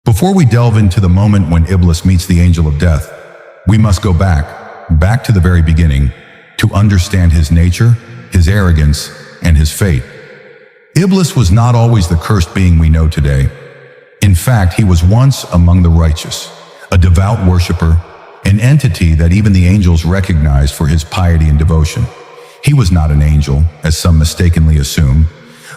Before we delve into the moment when Iblis meets the angel of death, we must go back to the very beginning, to understand his nature, his arrogance, and his fate. Iblis was not always the cursed being we know today. In fact, he was once among the righteous, a devout worshiper, an entity that even the angels recognized for his piety and devotion. He was not an angel, as some mistakenly assume,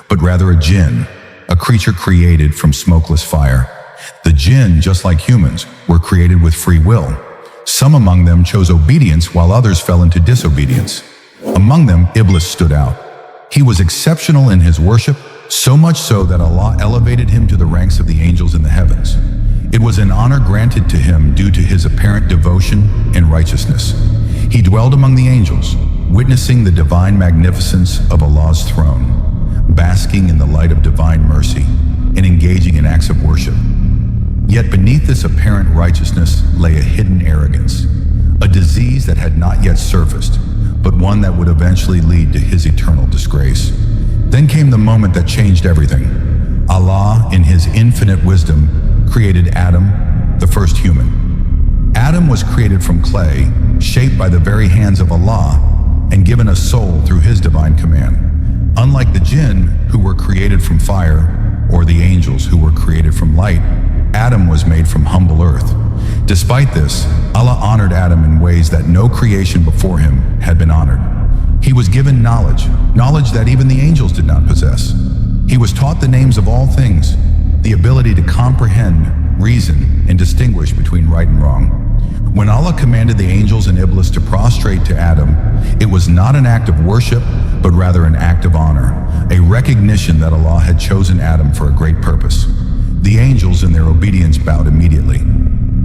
but rather a jinn, a creature created from smokeless fire. The jinn, just like humans, were created with free will. Some among them chose obedience while others fell into disobedience. Among them, Iblis stood out. He was exceptional in his worship, so much so that Allah elevated him to the ranks of the angels in the heavens. It was an honor granted to him due to his apparent devotion and righteousness. He dwelled among the angels, witnessing the divine magnificence of Allah's throne, basking in the light of divine mercy, and engaging in acts of worship. Yet beneath this apparent righteousness lay a hidden arrogance, a disease that had not yet surfaced, but one that would eventually lead to his eternal disgrace. Then came the moment that changed everything. Allah, in his infinite wisdom, created Adam, the first human. Adam was created from clay, shaped by the very hands of Allah, and given a soul through his divine command. Unlike the jinn, who were created from fire, or the angels, who were created from light, Adam was made from humble earth. Despite this, Allah honored Adam in ways that no creation before him had been honored. He was given knowledge that even the angels did not possess. He was taught the names of all things, the ability to comprehend, reason, and distinguish between right and wrong. When Allah commanded the angels and Iblis to prostrate to Adam, it was not an act of worship, but rather an act of honor, a recognition that Allah had chosen Adam for a great purpose. The angels in their obedience bowed immediately.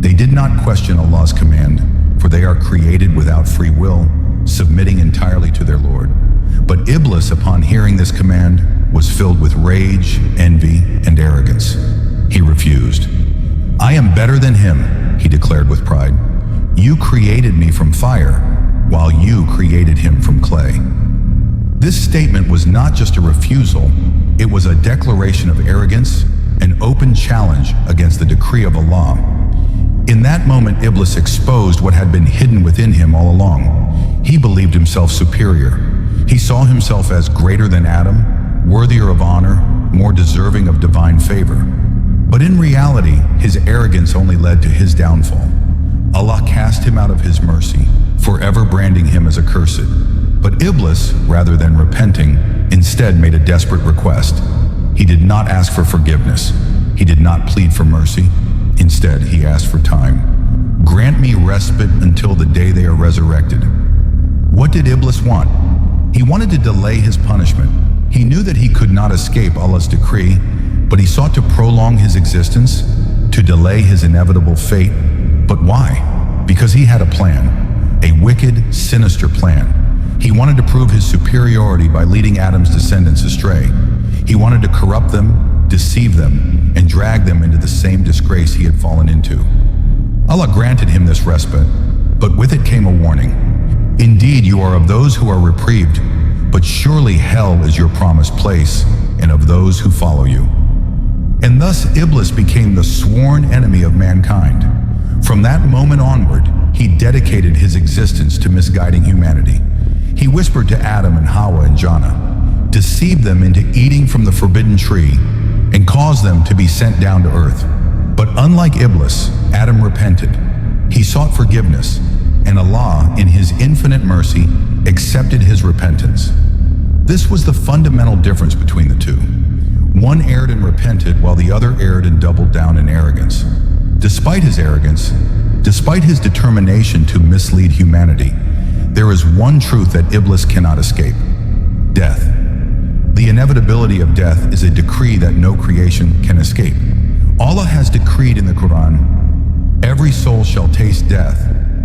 They did not question Allah's command, for they are created without free will, submitting entirely to their Lord. But Iblis, upon hearing this command, was filled with rage, envy, and arrogance. He refused. "I am better than him," he declared with pride. "You created me from fire, while you created him from clay." This statement was not just a refusal, it was a declaration of arrogance, an open challenge against the decree of Allah. In that moment, Iblis exposed what had been hidden within him all along. He believed himself superior. He saw himself as greater than Adam, worthier of honor, more deserving of divine favor. But in reality, his arrogance only led to his downfall. Allah cast him out of his mercy, forever branding him as accursed. But Iblis, rather than repenting, instead made a desperate request. He did not ask for forgiveness. He did not plead for mercy. Instead, he asked for time. "Grant me respite until the day they are resurrected." What did Iblis want? He wanted to delay his punishment. He knew that he could not escape Allah's decree, but he sought to prolong his existence, to delay his inevitable fate. But why? Because he had a plan, a wicked, sinister plan. He wanted to prove his superiority by leading Adam's descendants astray. He wanted to corrupt them, deceive them, and drag them into the same disgrace he had fallen into. Allah granted him this respite, but with it came a warning. "Indeed, you are of those who are reprieved, but surely hell is your promised place, and of those who follow you." And thus Iblis became the sworn enemy of mankind. From that moment onward, he dedicated his existence to misguiding humanity. He whispered to Adam and Hawa and Jannah, deceived them into eating from the forbidden tree, and caused them to be sent down to earth. But unlike Iblis, Adam repented. He sought forgiveness, and Allah, in his infinite mercy, accepted his repentance. This was the fundamental difference between the two. One erred and repented, while the other erred and doubled down in arrogance. Despite his arrogance, despite his determination to mislead humanity, there is one truth that Iblis cannot escape: death. The inevitability of death is a decree that no creation can escape. Allah has decreed in the Quran, "Every soul shall taste death,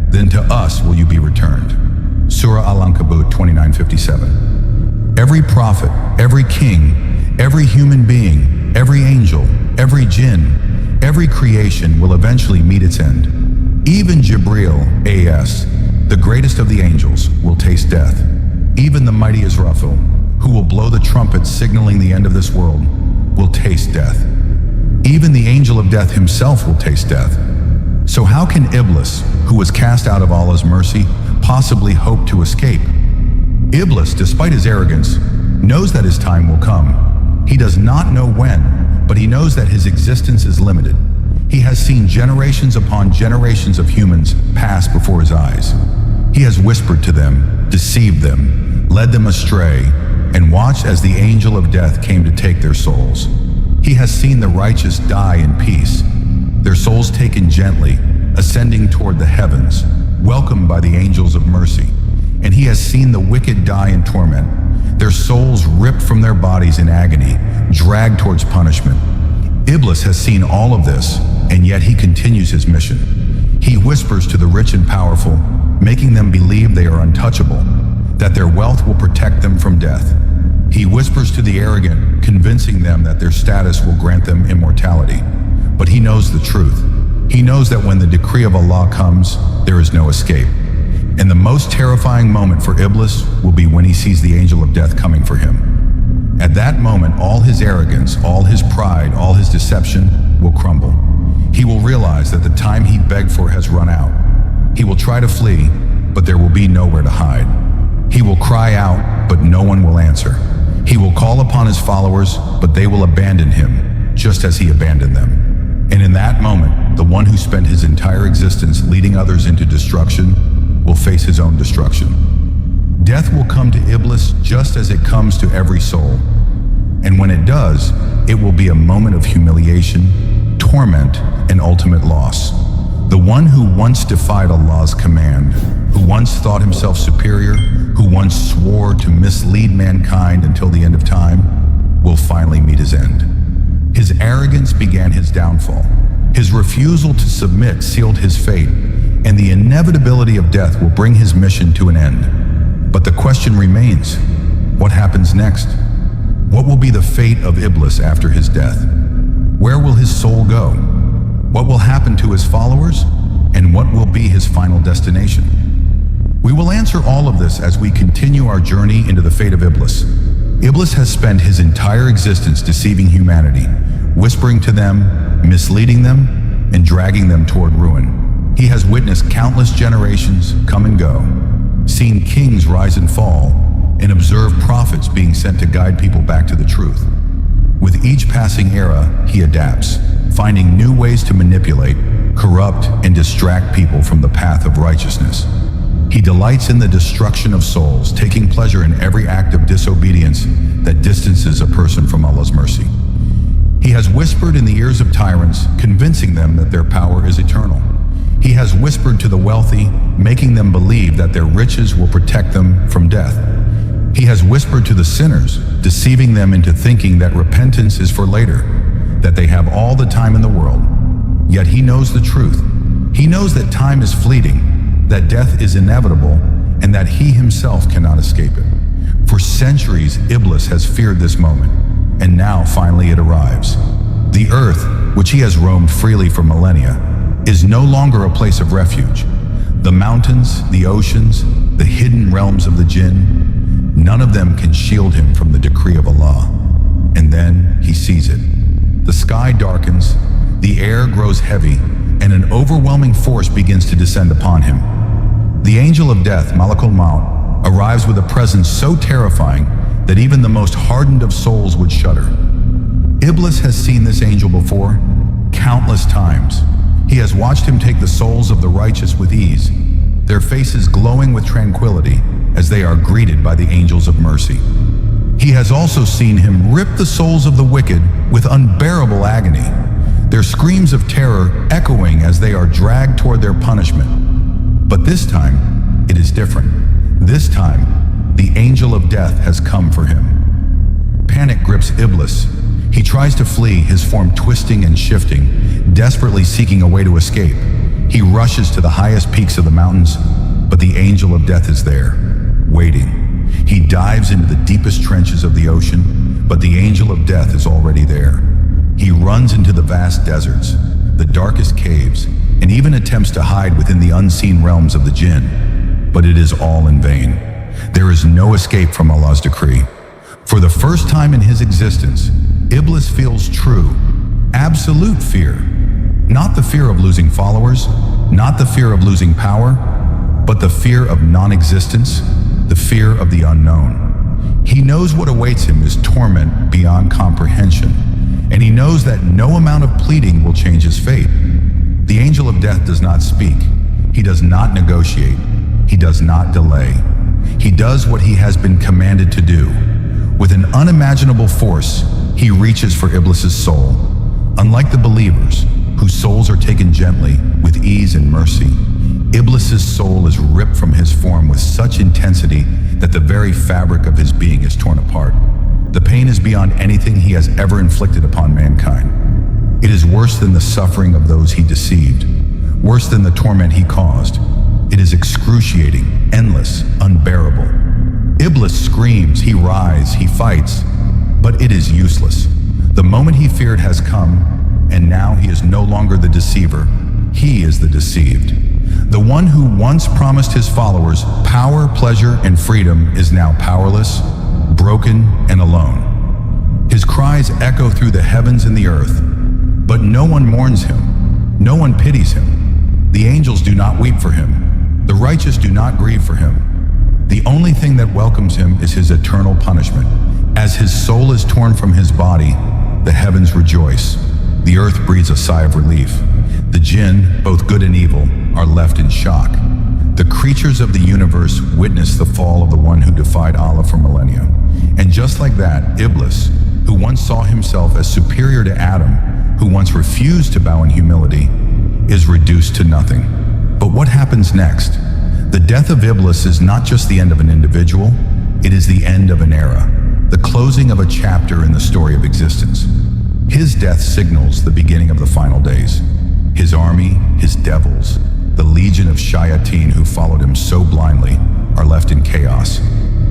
then to us will you be returned." Surah Al-Ankabut 29:57. Every prophet, every king, every human being, every angel, every jinn, every creation will eventually meet its end. Even Jibreel, A.S., the greatest of the angels, will taste death. Even the mighty Israfil, who will blow the trumpet signaling the end of this world, will taste death. Even the angel of death himself will taste death. So how can Iblis, who was cast out of Allah's mercy, possibly hope to escape? Iblis, despite his arrogance, knows that his time will come. He does not know when, but he knows that his existence is limited. He has seen generations upon generations of humans pass before his eyes. He has whispered to them, deceived them, led them astray, and watched as the angel of death came to take their souls. He has seen the righteous die in peace, their souls taken gently, ascending toward the heavens, welcomed by the angels of mercy. And he has seen the wicked die in torment, their souls ripped from their bodies in agony, dragged towards punishment. Iblis has seen all of this, and yet he continues his mission. He whispers to the rich and powerful, making them believe they are untouchable, that their wealth will protect them from death. He whispers to the arrogant, convincing them that their status will grant them immortality. But he knows the truth. He knows that when the decree of Allah comes, there is no escape. And the most terrifying moment for Iblis will be when he sees the angel of death coming for him. At that moment, all his arrogance, all his pride, all his deception will crumble. He will realize that the time he begged for has run out. He will try to flee, but there will be nowhere to hide. He will cry out, but no one will answer. He will call upon his followers, but they will abandon him, just as he abandoned them. And in that moment, the one who spent his entire existence leading others into destruction will face his own destruction. Death will come to Iblis just as it comes to every soul. And when it does, it will be a moment of humiliation, torment, and ultimate loss. The one who once defied Allah's command, who once thought himself superior, who once swore to mislead mankind until the end of time, will finally meet his end. His arrogance began his downfall. His refusal to submit sealed his fate, and the inevitability of death will bring his mission to an end. But the question remains, what happens next? What will be the fate of Iblis after his death? Where will his soul go? What will happen to his followers? And what will be his final destination? We will answer all of this as we continue our journey into the fate of Iblis. Iblis has spent his entire existence deceiving humanity, whispering to them, misleading them, and dragging them toward ruin. He has witnessed countless generations come and go, seen kings rise and fall, and observed prophets being sent to guide people back to the truth. With each passing era, he adapts, finding new ways to manipulate, corrupt, and distract people from the path of righteousness. He delights in the destruction of souls, taking pleasure in every act of disobedience that distances a person from Allah's mercy. He has whispered in the ears of tyrants, convincing them that their power is eternal. He has whispered to the wealthy, making them believe that their riches will protect them from death. He has whispered to the sinners, deceiving them into thinking that repentance is for later, that they have all the time in the world. Yet he knows the truth. He knows that time is fleeting, that death is inevitable, and that he himself cannot escape it. For centuries, Iblis has feared this moment, and now finally it arrives. The earth, which he has roamed freely for millennia, is no longer a place of refuge. The mountains, the oceans, the hidden realms of the jinn, none of them can shield him from the decree of Allah. And then he sees it. The sky darkens, the air grows heavy, and an overwhelming force begins to descend upon him. The angel of death, Malakul Maut, arrives with a presence so terrifying that even the most hardened of souls would shudder. Iblis has seen this angel before, countless times. He has watched him take the souls of the righteous with ease, their faces glowing with tranquility as they are greeted by the angels of mercy. He has also seen him rip the souls of the wicked with unbearable agony, their screams of terror echoing as they are dragged toward their punishment. But this time, it is different. This time, the angel of death has come for him. Panic grips Iblis. He tries to flee, his form twisting and shifting, desperately seeking a way to escape. He rushes to the highest peaks of the mountains, but the angel of death is there, waiting. He dives into the deepest trenches of the ocean, but the angel of death is already there. He runs into the vast deserts, the darkest caves, and even attempts to hide within the unseen realms of the jinn. But it is all in vain. There is no escape from Allah's decree. For the first time in his existence, Iblis feels true. Absolute fear. Not the fear of losing followers, not the fear of losing power, but the fear of non-existence, the fear of the unknown. He knows what awaits him is torment beyond comprehension, and he knows that no amount of pleading will change his fate. The angel of death does not speak. He does not negotiate. He does not delay. He does what he has been commanded to do. With an unimaginable force, he reaches for Iblis's soul. Unlike the believers, whose souls are taken gently, with ease and mercy, Iblis's soul is ripped from his form with such intensity that the very fabric of his being is torn apart. The pain is beyond anything he has ever inflicted upon mankind. It is worse than the suffering of those he deceived, worse than the torment he caused. It is excruciating, endless, unbearable. Iblis screams, he writhes, he fights, but it is useless. The moment he feared has come, and now he is no longer the deceiver. He is the deceived. The one who once promised his followers power, pleasure, and freedom is now powerless, broken, and alone. His cries echo through the heavens and the earth, but no one mourns him. No one pities him. The angels do not weep for him. The righteous do not grieve for him. The only thing that welcomes him is his eternal punishment. As his soul is torn from his body, the heavens rejoice. The earth breathes a sigh of relief. The jinn, both good and evil, are left in shock. The creatures of the universe witness the fall of the one who defied Allah for millennia. And just like that, Iblis, who once saw himself as superior to Adam, who once refused to bow in humility, is reduced to nothing. But what happens next? The death of Iblis is not just the end of an individual, it is the end of an era, the closing of a chapter in the story of existence. His death signals the beginning of the final days. His army, his devils, the legion of shayateen who followed him so blindly, are left in chaos.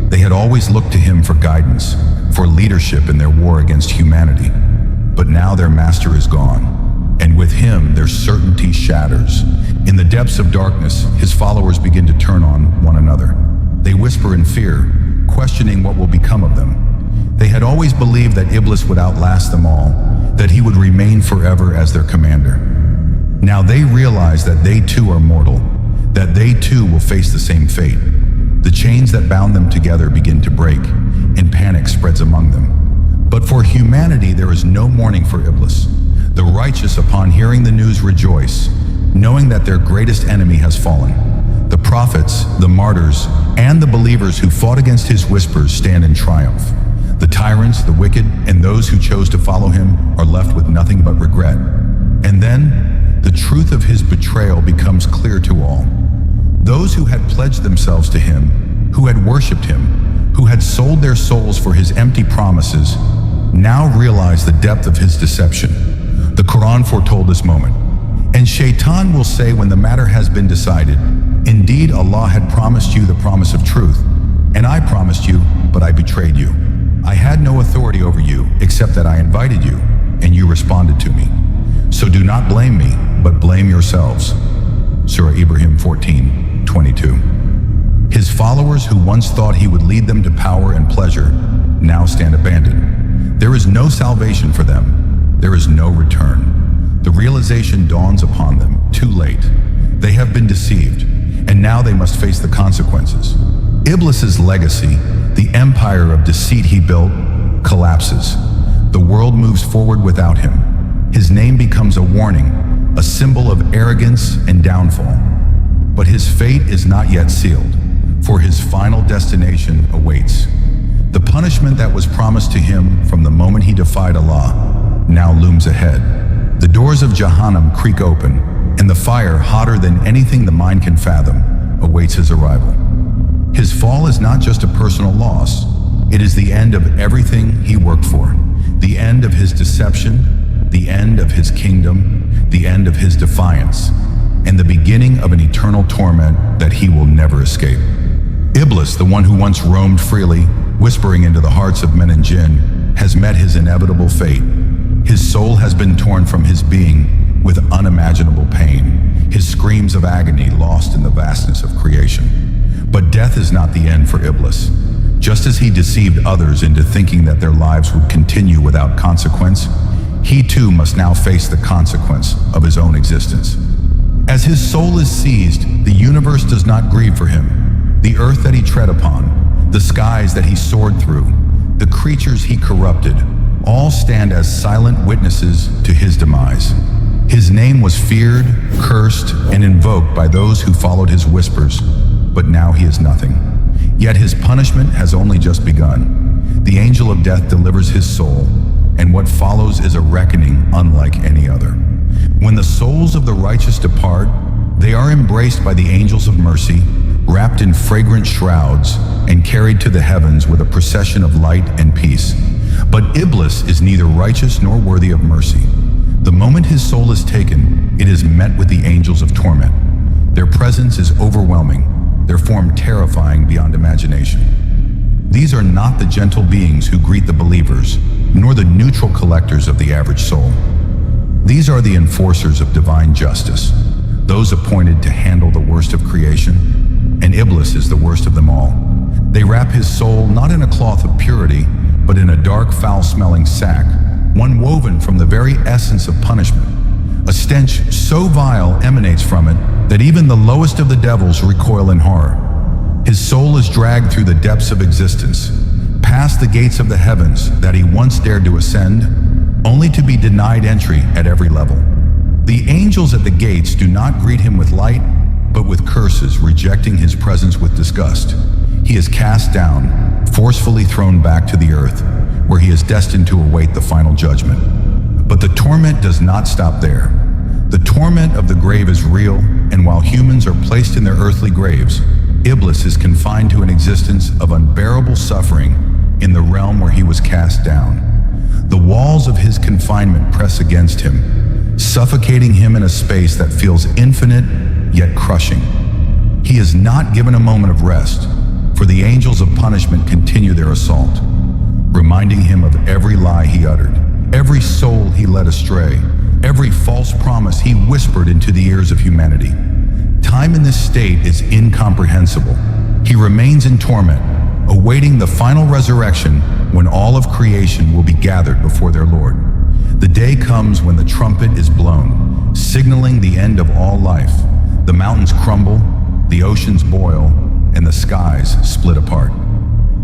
They had always looked to him for guidance, for leadership in their war against humanity. But now their master is gone, and with him their certainty shatters. In the depths of darkness, his followers begin to turn on one another. They whisper in fear, questioning what will become of them. They had always believed that Iblis would outlast them all, that he would remain forever as their commander. Now they realize that they too are mortal, that they too will face the same fate. The chains that bound them together begin to break, and panic spreads among them. But for humanity there is no mourning for Iblis. The righteous, upon hearing the news, rejoice, knowing that their greatest enemy has fallen. The prophets, the martyrs, and the believers who fought against his whispers stand in triumph. The tyrants, the wicked, and those who chose to follow him are left with nothing but regret. And then, the truth of his betrayal becomes clear to all. Those who had pledged themselves to him, who had worshipped him, who had sold their souls for his empty promises, now realize the depth of his deception. The Quran foretold this moment. And Shaitan will say when the matter has been decided, indeed Allah had promised you the promise of truth, and I promised you, but I betrayed you. I had no authority over you except that I invited you, and you responded to me. So do not blame me, but blame yourselves. Surah Ibrahim 14:22. His followers who once thought he would lead them to power and pleasure now stand abandoned. There is no salvation for them. There is no return. The realization dawns upon them too late. They have been deceived, and now they must face the consequences. Iblis's legacy, the empire of deceit he built, collapses. The world moves forward without him. His name becomes a warning, a symbol of arrogance and downfall. But his fate is not yet sealed, for his final destination awaits. The punishment that was promised to him from the moment he defied Allah now looms ahead. The doors of Jahannam creak open, and the fire, hotter than anything the mind can fathom, awaits his arrival. His fall is not just a personal loss, it is the end of everything he worked for, the end of his deception, the end of his kingdom, the end of his defiance, and the beginning of an eternal torment that he will never escape. Iblis, the one who once roamed freely, whispering into the hearts of men and jinn, has met his inevitable fate. His soul has been torn from his being with unimaginable pain, his screams of agony lost in the vastness of creation. But death is not the end for Iblis. Just as he deceived others into thinking that their lives would continue without consequence, he too must now face the consequence of his own existence. As his soul is seized, the universe does not grieve for him. The earth that he tread upon, the skies that he soared through, the creatures he corrupted, all stand as silent witnesses to his demise. His name was feared, cursed, and invoked by those who followed his whispers, but now he is nothing. Yet his punishment has only just begun. The angel of death delivers his soul, and what follows is a reckoning unlike any other. When the souls of the righteous depart, they are embraced by the angels of mercy, wrapped in fragrant shrouds, and carried to the heavens with a procession of light and peace. But Iblis is neither righteous nor worthy of mercy. The moment his soul is taken, it is met with the angels of torment. Their presence is overwhelming, their form terrifying beyond imagination. These are not the gentle beings who greet the believers, nor the neutral collectors of the average soul. These are the enforcers of divine justice, those appointed to handle the worst of creation, and Iblis is the worst of them all. They wrap his soul not in a cloth of purity, but in a dark, foul-smelling sack, one woven from the very essence of punishment. A stench so vile emanates from it that even the lowest of the devils recoil in horror. His soul is dragged through the depths of existence, past the gates of the heavens that he once dared to ascend, only to be denied entry at every level. The angels at the gates do not greet him with light, but with curses, rejecting his presence with disgust. He is cast down, forcefully thrown back to the earth, where he is destined to await the final judgment. But the torment does not stop there. The torment of the grave is real, and while humans are placed in their earthly graves, Iblis is confined to an existence of unbearable suffering in the realm where he was cast down. The walls of his confinement press against him, suffocating him in a space that feels infinite yet crushing. He is not given a moment of rest, for the angels of punishment continue their assault, reminding him of every lie he uttered, every soul he led astray, every false promise he whispered into the ears of humanity. Time in this state is incomprehensible. He remains in torment, awaiting the final resurrection when all of creation will be gathered before their Lord. The day comes when the trumpet is blown, signaling the end of all life. The mountains crumble, the oceans boil, and the skies split apart.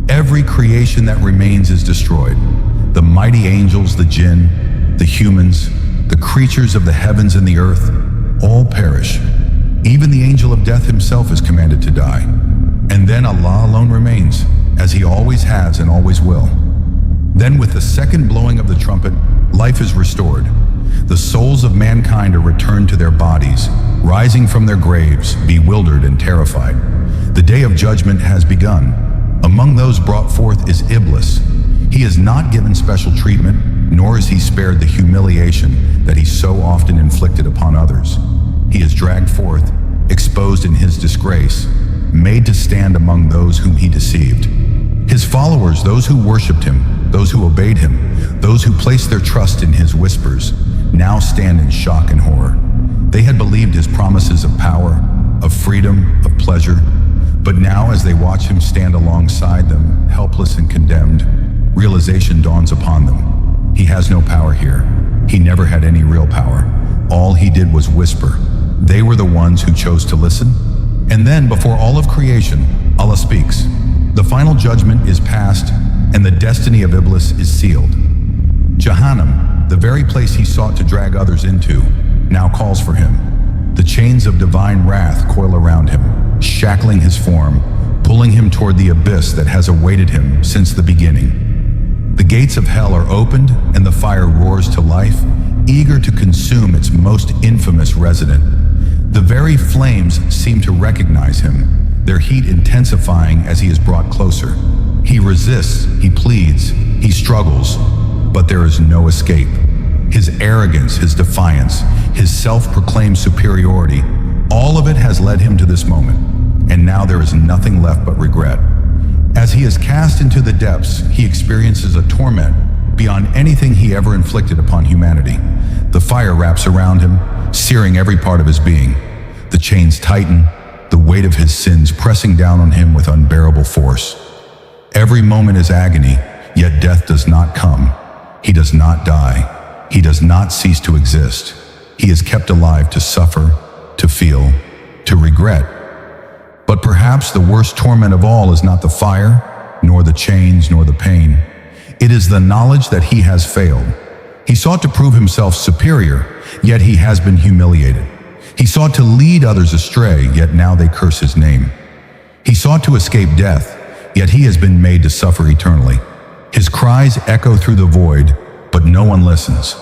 Every creation that remains is destroyed. The mighty angels, the jinn, the humans, the creatures of the heavens and the earth, all perish. Even the angel of death himself is commanded to die. And then Allah alone remains, as he always has and always will. Then with the second blowing of the trumpet, life is restored. The souls of mankind are returned to their bodies, rising from their graves, bewildered and terrified. The day of judgment has begun. Among those brought forth is Iblis. He is not given special treatment, nor is he spared the humiliation that he so often inflicted upon others. He is dragged forth, exposed in his disgrace, made to stand among those whom he deceived. His followers, those who worshipped him, those who obeyed him, those who placed their trust in his whispers, now stand in shock and horror. They had believed his promises of power, of freedom, of pleasure, but now as they watch him stand alongside them, helpless and condemned, realization dawns upon them. He has no power here. He never had any real power. All he did was whisper. They were the ones who chose to listen. And then, before all of creation, Allah speaks. The final judgment is passed, and the destiny of Iblis is sealed. Jahannam, the very place he sought to drag others into, now calls for him. The chains of divine wrath coil around him, shackling his form, pulling him toward the abyss that has awaited him since the beginning. The gates of hell are opened, and the fire roars to life, eager to consume its most infamous resident. The very flames seem to recognize him, their heat intensifying as he is brought closer. He resists, he pleads, he struggles, but there is no escape. His arrogance, his defiance, his self-proclaimed superiority, all of it has led him to this moment, and now there is nothing left but regret. As he is cast into the depths, he experiences a torment beyond anything he ever inflicted upon humanity. The fire wraps around him, searing every part of his being. The chains tighten, the weight of his sins pressing down on him with unbearable force. Every moment is agony, yet death does not come. He does not die. he does not cease to exist. He is kept alive to suffer, to feel, to regret. But perhaps the worst torment of all is not the fire, nor the chains, nor the pain. It is the knowledge that he has failed. He sought to prove himself superior, yet he has been humiliated. He sought to lead others astray, yet now they curse his name. He sought to escape death, yet he has been made to suffer eternally. His cries echo through the void, but no one listens.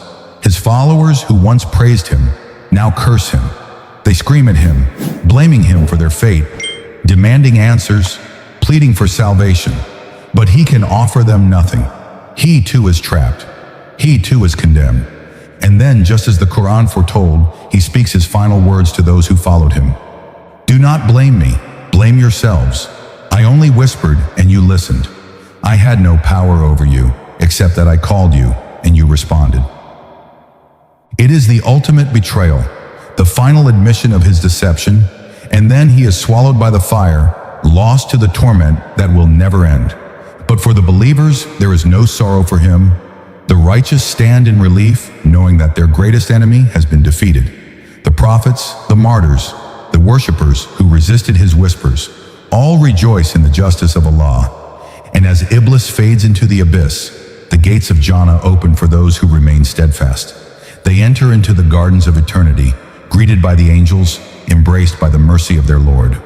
His followers who once praised him now curse him. They scream at him, blaming him for their fate, demanding answers, pleading for salvation. But he can offer them nothing. He too is trapped. He too is condemned. And then, just as the Quran foretold, he speaks his final words to those who followed him. Do not blame me, blame yourselves. I only whispered and you listened. I had no power over you, except that I called you and you responded. It is the ultimate betrayal, the final admission of his deception, and then he is swallowed by the fire, lost to the torment that will never end. But for the believers, there is no sorrow for him. The righteous stand in relief, knowing that their greatest enemy has been defeated. The prophets, the martyrs, the worshippers who resisted his whispers, all rejoice in the justice of Allah. And as Iblis fades into the abyss, the gates of Jannah open for those who remain steadfast. They enter into the gardens of eternity, greeted by the angels, embraced by the mercy of their Lord.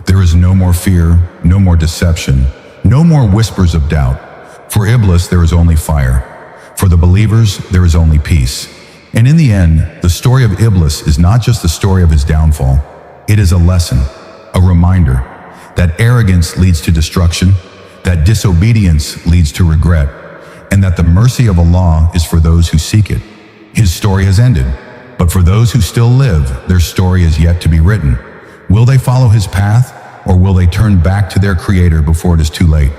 There is no more fear, no more deception, no more whispers of doubt. For Iblis, there is only fire. For the believers, there is only peace. And in the end, the story of Iblis is not just the story of his downfall. It is a lesson, a reminder that arrogance leads to destruction, that disobedience leads to regret, and that the mercy of Allah is for those who seek it. His story has ended, but for those who still live, their story is yet to be written. Will they follow his path, or will they turn back to their Creator before it is too late?